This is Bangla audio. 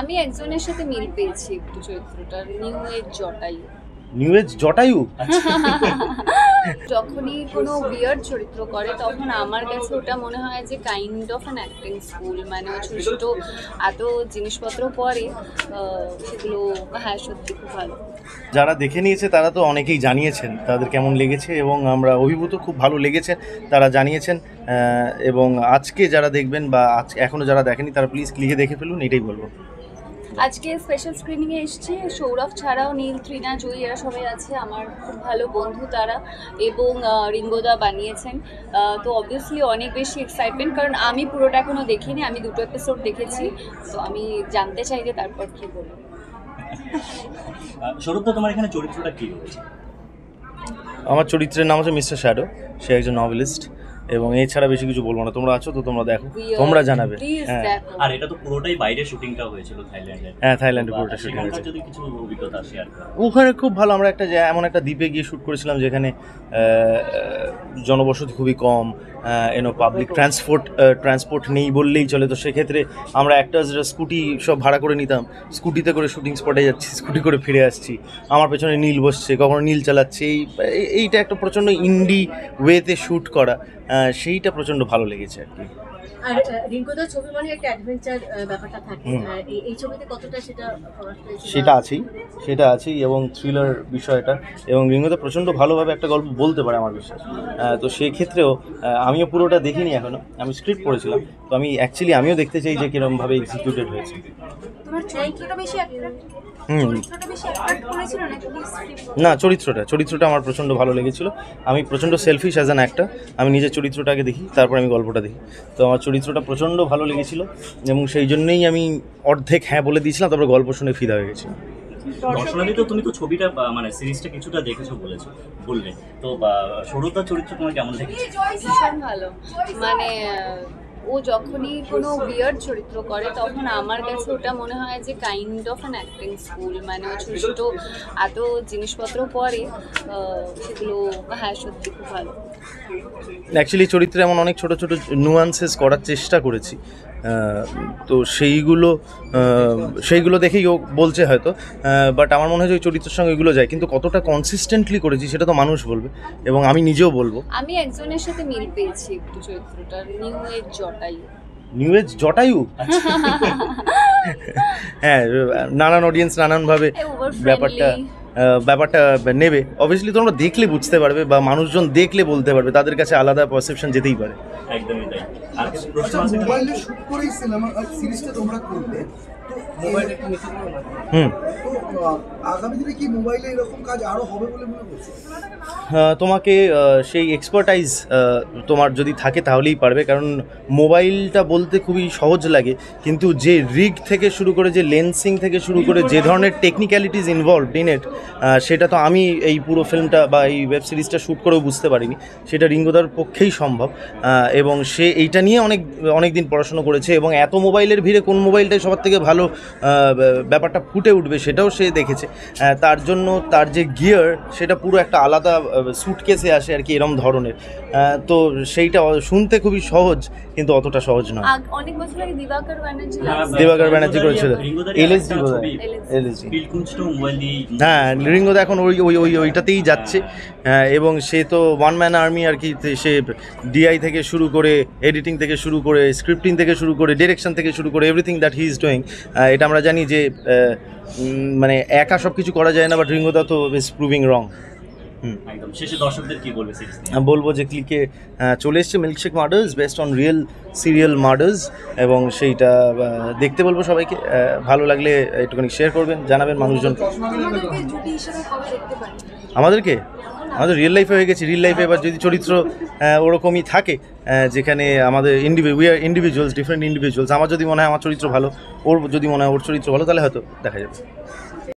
আমি একজনের সাথে মিল পেয়েছি একটু চরিত্রটার, new age Jatayu. New age Jatayu? যখনই কোনো উইয়ার্ড চরিত্র করে তখন আমার কাছে ওটা মনে হয় যে kind of an acting school, মানে ও ছোটো ছোটো এত জিনিসপত্র পরে সেগুলো, হ্যাঁ সত্যি খুব ভালো। যারা দেখে নিয়েছে তারা তো অনেকেই জানিয়েছেন তাদের কেমন লেগেছে, এবং আমরা অভিভূত, খুব ভালো লেগেছে তারা জানিয়েছেন। এবং আজকে যারা দেখবেন বা এখনও যারা দেখেনি তারা প্লিজ ক্লিকে দেখে ফেলুন, এটাই বলবো। আজকে স্পেশাল স্ক্রিনিংয়ে এসেছি, সৌরভ ছাড়াও নীল, ত্রিনা, জয়ী এরা সবাই আছে, আমার খুব ভালো বন্ধু তারা, এবং রিঙ্গোদা বানিয়েছেন। তো অবভিয়াসলি অনেক বেশি এক্সাইটমেন্ট, কারণ আমি পুরোটা এখনও দেখিনি, আমি 2টো এপিসোড দেখেছি, তো আমি জানতে চাই যে তারপর কী বলবো। সৌরভ, তোমার এখানে চরিত্রটা কী রয়েছে? আমার চরিত্রের নাম হচ্ছে মিস্টার শ্যাডো। সে একজন নভেলিস্ট, এবং এছাড়া বেশি কিছু বলবো না। তোমরা আছো তো, তোমরা দেখো, তোমরা জানাবে। হ্যাঁ, আর এটা তো পুরোটাই বাইরে শুটিংটা হয়েছিল থাইল্যান্ডে। হ্যাঁ, থাইল্যান্ডে পুরোটা শুটিং হয়েছে। যদি কিছু অভিজ্ঞতা শেয়ার করো। ওখানে খুব ভালো। আমরা এমন একটা দ্বীপে গিয়ে শ্যুট করেছিলাম যেখানে জনবসতি খুবই কম, পাবলিক ট্রান্সপোর্ট নেই বললেই চলে। তো সেক্ষেত্রে আমরা অ্যাক্টার্সরা স্কুটি সব ভাড়া করে নিতাম, স্কুটিতে করে শুটিং স্পটে যাচ্ছি, স্কুটি করে ফিরে আসছি। আমার পেছনে নীল বসছে, কখনো নীল চালাচ্ছে। এইটা একটা প্রচণ্ড ইন্ডি ওয়েতে শ্যুট করা, সেইটা প্রচণ্ড ভালো লেগেছে আর কি। আর রিঙ্কুদার ছবি মানে একটা অ্যাডভেঞ্চার ব্যাপারটা থাকে, এই ছবিতে কতটা সেটা আছেই, এবং থ্রিলার বিষয়টা, এবং রিঙ্গুদা প্রচণ্ড ভালোভাবে একটা গল্প বলতে পারে আমার বিশ্বাস। তো সেই ক্ষেত্রেও আমিও পুরোটা দেখিনি এখনো, আমি স্ক্রিপ্ট পড়েছিলাম, তো আমিও দেখতে চাই যে কীরকমভাবে এক্সিকিউটেড হয়েছে। না, চরিত্রটা আমার প্রচণ্ড ভালো লেগেছিলো। আমি প্রচণ্ড সেলফিশ অ্যাজ অ্যান অ্যাক্টর, আমি নিজের চরিত্রটাকে দেখি, তারপর আমি গল্পটা দেখি। তো আমার চরিত্রটা প্রচণ্ড ভালো লেগেছিলো, এবং সেই জন্যই আমি অর্ধেক হ্যাঁ বলে দিয়েছিলাম, তারপর গল্প শুনে ফিদা হয়ে গেছিলাম। দর্শনার্থী তো, তুমি তো ছবিটা মানে সিরিজটা কিছুটা দেখেছো বললে তো, সৌরভদার চরিত্র তোমার কেমন লেগেছে? ভীষণ ভালো, মানে ও যখনই কোনো উইয়ার্ড চরিত্র করে তখন আমার কাছে ওটা মনে হয় যে kind of an acting school, মানে ও ছোটো ছোটো এত জিনিসপত্র পরে সেগুলো, হ্যাঁ সত্যি খুব ভালো। অ্যাকচুয়ালি চরিত্রে এমন অনেক ছোটো ছোটো নুয়ান্সেস করার চেষ্টা করেছি, তো সেইগুলো দেখেই ও বলছে হয়তো, বাট আমার মনে হয় যে ওই চরিত্রের সঙ্গে এগুলো যায়, কিন্তু কতটা কনসিস্টেন্টলি করেছি সেটা তো মানুষ বলবে, এবং আমি নিজেও বলবো। আমি একজনের সাথে মিল পেয়েছি একটু চরিত্রটার, new age Jatayu. New age Jatayu? হ্যাঁ, নানান অডিয়েন্স নানানভাবে ব্যাপারটা নেবে। অবভিয়াসলি তোমরা দেখলে বুঝতে পারবে, বা মানুষজন দেখলে বলতে পারবে, তাদের কাছে আলাদা পারসেপশন যেতেই পারে। একদমই তাই। আর মোবাইলে শুট করেই সিনেমা আর সিরিজটা তোমরা করবে, আগামী দিনে কি মোবাইলে এরকম কাজ আরো হবে বলে মনে করছো? তোমাকে সেই এক্সপার্টাইজ তোমার যদি থাকে তাহলেই পারবে, কারণ মোবাইলটা বলতে খুবই সহজ লাগে, কিন্তু যে রিগ থেকে শুরু করে, যে লেন্সিং থেকে শুরু করে, যে ধরনের টেকনিক্যালিটিস ইনভলভড ইন ইট, সেটা তো আমি এই পুরো ফিল্মটা বা এই ওয়েব সিরিজটা শ্যুট করেও বুঝতে পারিনি। সেটা রিঙ্গোদার পক্ষেই সম্ভব, এবং সে এইটা নিয়ে অনেক দিন পড়াশোনা করেছে, এবং এত মোবাইলের ভিড়ে কোন মোবাইলটাই সবার থেকে ভালো ব্যাপারটা ফুটে উঠবে সেটাও সে দেখেছে। তার জন্য তার যে গিয়ার, সেটা পুরো একটা আলাদা সুটকেসে আসে আর কি, এরম ধরনের। তো সেইটা শুনতে খুবই সহজ, কিন্তু অতটা সহজ নয়। অনেক বছর আগে দিবাকর ব্যানার্জি করেছিল এলএসডি। হ্যাঁ, রিঙ্গোদা এখন ওইটাতেই যাচ্ছে, এবং সে তো ওয়ান ম্যান আর্মি আর কি। সে ডিআই থেকে শুরু করে, এডিটিং থেকে শুরু করে, স্ক্রিপ্টিং থেকে শুরু করে, ডিরেকশন থেকে শুরু করে, everything that he is doing. এটা আমরা জানি যে মানে একা সব কিছু করা যায় না, বাট রিঙ্গোদা তো ইজ প্রুভিং রং। একদম শেষে দর্শকদের কি বলবে সিরিজ নিয়ে? বলবো যে ক্লিকে চলে এসছে milkshake murders, best on real serial murders, এবং সেইটা দেখতে বলবো সবাইকে। ভালো লাগলে একটুখানি শেয়ার করবেন, জানাবেন মানুষজন। আমাদের রিয়েল লাইফে হয়ে গেছে, রিয়েল লাইফে এবার যদি চরিত্র ওরকমই থাকে, যেখানে আমাদের we are individuals, different individuals. আমার যদি মনে হয় আমার চরিত্র ভালো, ওর যদি মনে হয় ওর চরিত্র ভালো, তাহলে হয়তো দেখা যাবে।